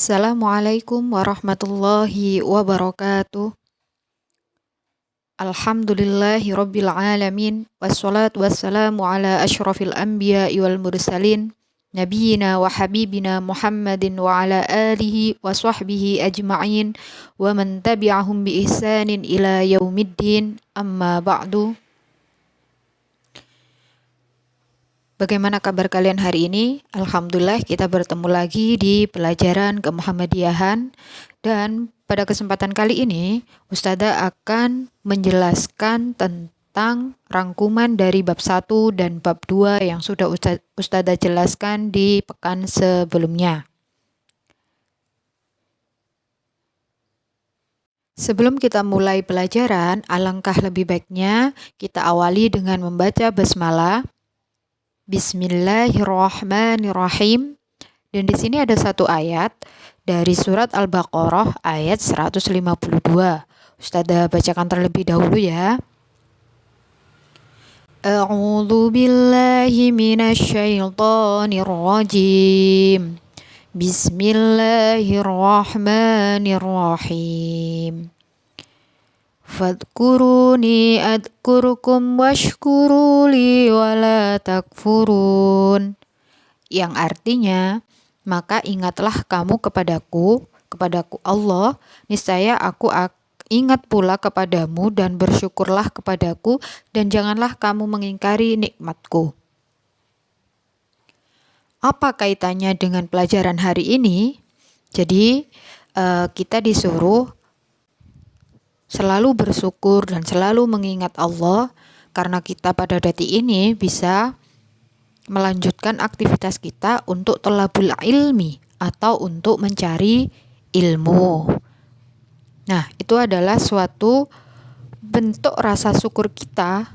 Assalamualaikum warahmatullahi wabarakatuh. Alhamdulillahi rabbil alamin. Wassalatu wassalamu ala ashrafil anbiya wal mursalin. Nabiyina wa habibina Muhammadin wa ala alihi wa sahbihi ajma'in. Wa man tabi'ahum bi ihsanin ila yaumiddin. Amma ba'du. Bagaimana kabar kalian hari ini? Alhamdulillah kita bertemu lagi di pelajaran kemuhammadiyahan, dan pada kesempatan kali ini Ustazah akan menjelaskan tentang rangkuman dari bab 1 dan bab 2 yang sudah Ustazah jelaskan di pekan sebelumnya. Sebelum kita mulai pelajaran, alangkah lebih baiknya kita awali dengan membaca basmalah. Bismillahirrahmanirrahim. Dan di sini ada satu ayat dari surat Al-Baqarah ayat 152. Ustazah bacakan terlebih dahulu ya. A'udzu billahi minasyaitonir rajim. Bismillahirrahmanirrahim. Fadkuruni adkurukum washkuruli wala takfurun. Yang artinya, maka ingatlah kamu kepadaku Allah, niscaya aku ingat pula kepadamu dan bersyukurlah kepadaku, dan janganlah kamu mengingkari nikmatku. Apa kaitannya dengan pelajaran hari ini? Jadi kita disuruh selalu bersyukur dan selalu mengingat Allah, karena kita pada detik ini bisa melanjutkan aktivitas kita untuk thalabul ilmi atau untuk mencari ilmu. Nah, itu adalah suatu bentuk rasa syukur kita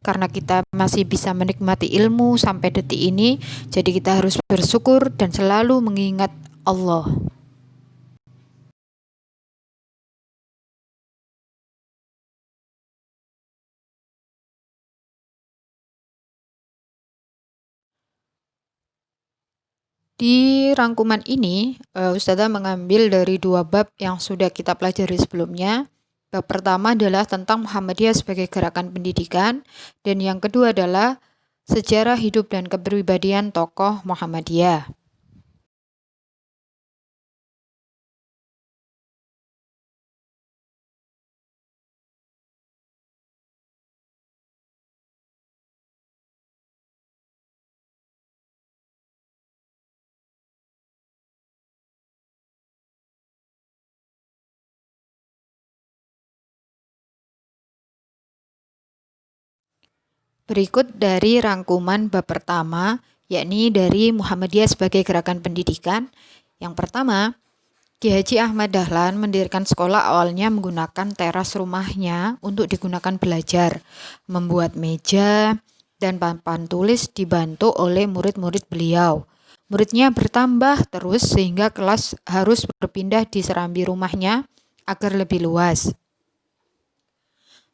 karena kita masih bisa menikmati ilmu sampai detik ini. Jadi kita harus bersyukur dan selalu mengingat Allah. Di rangkuman ini, Ustazah mengambil dari dua bab yang sudah kita pelajari sebelumnya. Bab pertama adalah tentang Muhammadiyah sebagai gerakan pendidikan, dan yang kedua adalah sejarah hidup dan kepribadian tokoh Muhammadiyah. Berikut dari rangkuman bab pertama, yakni dari Muhammadiyah sebagai gerakan pendidikan. Yang pertama, Ki Haji Ahmad Dahlan mendirikan sekolah awalnya menggunakan teras rumahnya untuk digunakan belajar, membuat meja dan papan tulis dibantu oleh murid-murid beliau. Muridnya bertambah terus sehingga kelas harus berpindah di serambi rumahnya agar lebih luas.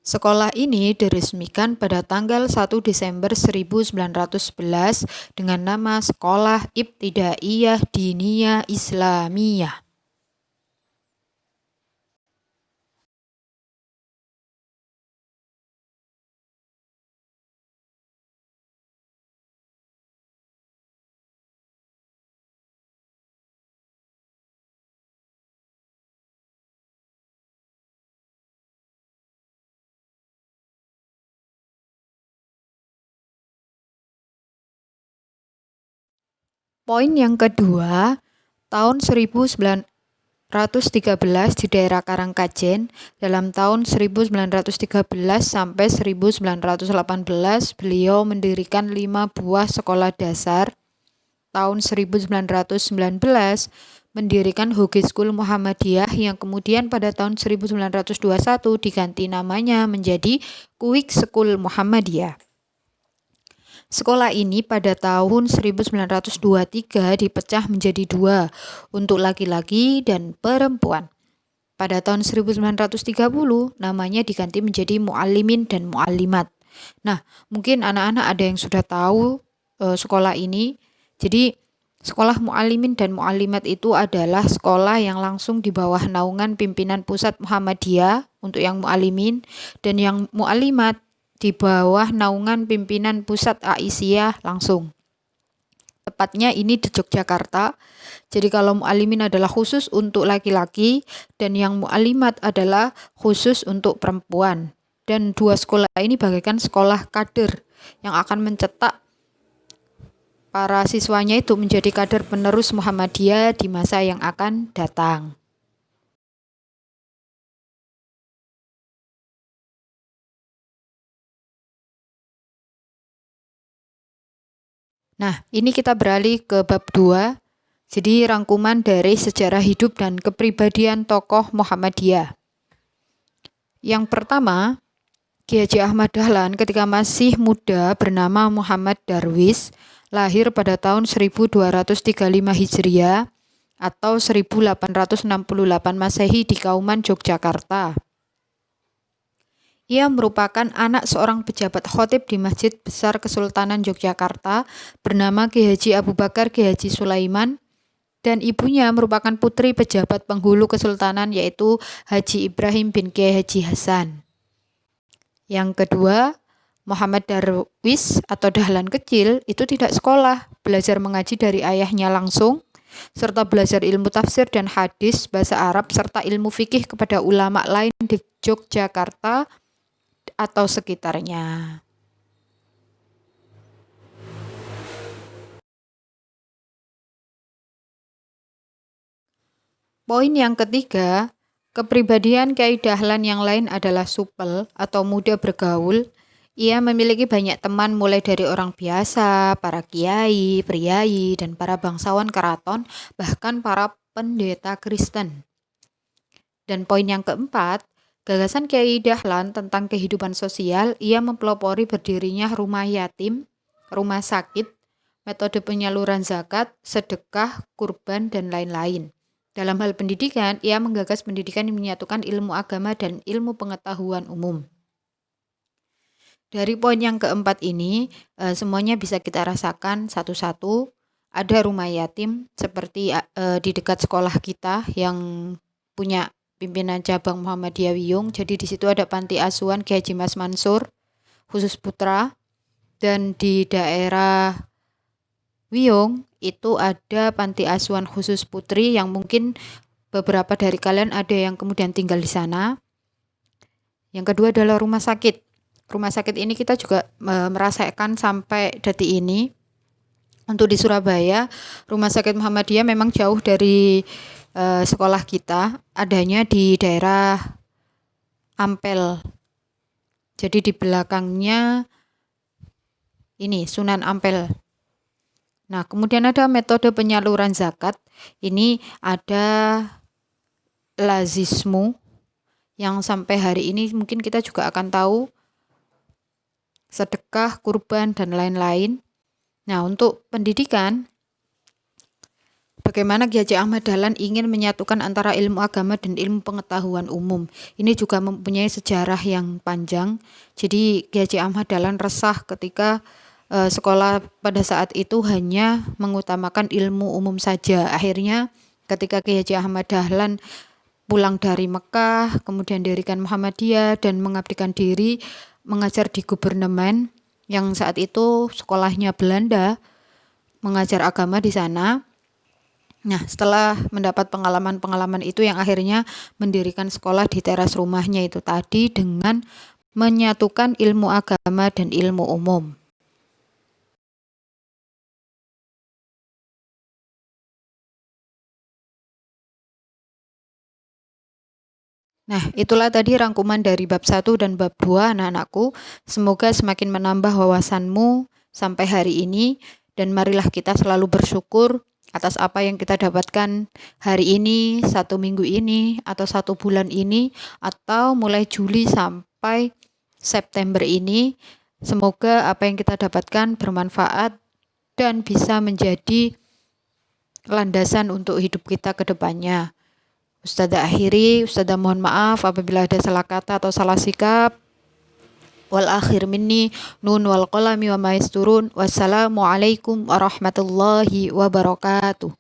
Sekolah ini diresmikan pada tanggal 1 Desember 1911 dengan nama Sekolah Ibtidaiyah Diniyah Islamiyah. Poin yang kedua, tahun 1913 di daerah Karangkajen, dalam tahun 1913 sampai 1918 beliau mendirikan 5 buah sekolah dasar. Tahun 1919 mendirikan Hoge School Muhammadiyah yang kemudian pada tahun 1921 diganti namanya menjadi Quick School Muhammadiyah. Sekolah ini pada tahun 1923 dipecah menjadi 2 untuk laki-laki dan perempuan. Pada tahun 1930 namanya diganti menjadi Muallimin dan Muallimat. Nah, mungkin anak-anak ada yang sudah tahu sekolah ini. Jadi Sekolah Mu'allimin dan Mu'allimat itu adalah sekolah yang langsung di bawah naungan pimpinan pusat Muhammadiyah untuk yang Mu'allimin, dan yang Mu'allimat di bawah naungan pimpinan pusat Aisyah langsung. Tepatnya ini di Yogyakarta. Jadi kalau Mu'allimin adalah khusus untuk laki-laki dan yang Mu'allimat adalah khusus untuk perempuan. Dan dua sekolah ini bagaikan sekolah kader yang akan mencetak para siswanya itu menjadi kader penerus Muhammadiyah di masa yang akan datang. Nah, ini kita beralih ke bab 2. Jadi rangkuman dari sejarah hidup dan kepribadian tokoh Muhammadiyah. Yang pertama, Kiai Haji Ahmad Dahlan ketika masih muda bernama Muhammad Darwis, lahir pada tahun 1235 Hijriah atau 1868 Masehi di Kauman, Yogyakarta. Ia merupakan anak seorang pejabat khotib di Masjid Besar Kesultanan Yogyakarta bernama Kiai Haji Abu Bakar Kiai Haji Sulaiman, dan ibunya merupakan putri pejabat penghulu kesultanan yaitu Haji Ibrahim bin Kiai Haji Hasan. Yang kedua, Muhammad Darwis atau Dahlan kecil itu tidak sekolah, belajar mengaji dari ayahnya langsung, serta belajar ilmu tafsir dan hadis, bahasa Arab, serta ilmu fikih kepada ulama lain di Yogyakarta atau sekitarnya. Poin yang ketiga, kepribadian Kiai Dahlan yang lain adalah supel atau mudah bergaul. Ia memiliki banyak teman mulai dari orang biasa, para kiai, priai, dan para bangsawan keraton, bahkan para pendeta Kristen. Dan poin yang keempat, gagasan Kiai Dahlan tentang kehidupan sosial, ia mempelopori berdirinya rumah yatim, rumah sakit, metode penyaluran zakat, sedekah, kurban, dan lain-lain. Dalam hal pendidikan, ia menggagas pendidikan yang menyatukan ilmu agama dan ilmu pengetahuan umum. Dari poin yang keempat ini, semuanya bisa kita rasakan satu-satu. Ada rumah yatim seperti di dekat sekolah kita yang punya pimpinan cabang Muhammadiyah Wiyung. Jadi di situ ada panti asuhan Kiai Haji Mas Mansur khusus putra, dan di daerah Wiyung itu ada panti asuhan khusus putri yang mungkin beberapa dari kalian ada yang kemudian tinggal di sana. Yang kedua adalah rumah sakit. Rumah sakit ini kita juga merasakan sampai detik ini. Untuk di Surabaya, Rumah Sakit Muhammadiyah memang jauh dari sekolah kita, adanya di daerah Ampel. Jadi di belakangnya ini Sunan Ampel. Nah, kemudian ada metode penyaluran zakat. Ini ada lazismu yang sampai hari ini mungkin kita juga akan tahu, sedekah, kurban, dan lain-lain. Nah, untuk pendidikan, bagaimana Kiai Haji Ahmad Dahlan ingin menyatukan antara ilmu agama dan ilmu pengetahuan umum. Ini juga mempunyai sejarah yang panjang. Jadi Kiai Haji Ahmad Dahlan resah ketika sekolah pada saat itu hanya mengutamakan ilmu umum saja. Akhirnya ketika Kiai Haji Ahmad Dahlan pulang dari Mekah, kemudian dirikan Muhammadiyah dan mengabdikan diri mengajar di Gubernemen yang saat itu sekolahnya Belanda, mengajar agama di sana. Nah, setelah mendapat pengalaman-pengalaman itu yang akhirnya mendirikan sekolah di teras rumahnya itu tadi dengan menyatukan ilmu agama dan ilmu umum. Nah, itulah tadi rangkuman dari bab 1 dan bab 2 anak-anakku. Semoga semakin menambah wawasanmu sampai hari ini, dan marilah kita selalu bersyukur atas apa yang kita dapatkan hari ini, 1 minggu ini, atau 1 bulan ini, atau mulai Juli sampai September ini. Semoga apa yang kita dapatkan bermanfaat dan bisa menjadi landasan untuk hidup kita ke depannya. Ustazah akhiri, Ustazah mohon maaf apabila ada salah kata atau salah sikap. Wal akhir minni nun wal qalami wa ma yasturun. Wassalamualaikum warahmatullahi wabarakatuh.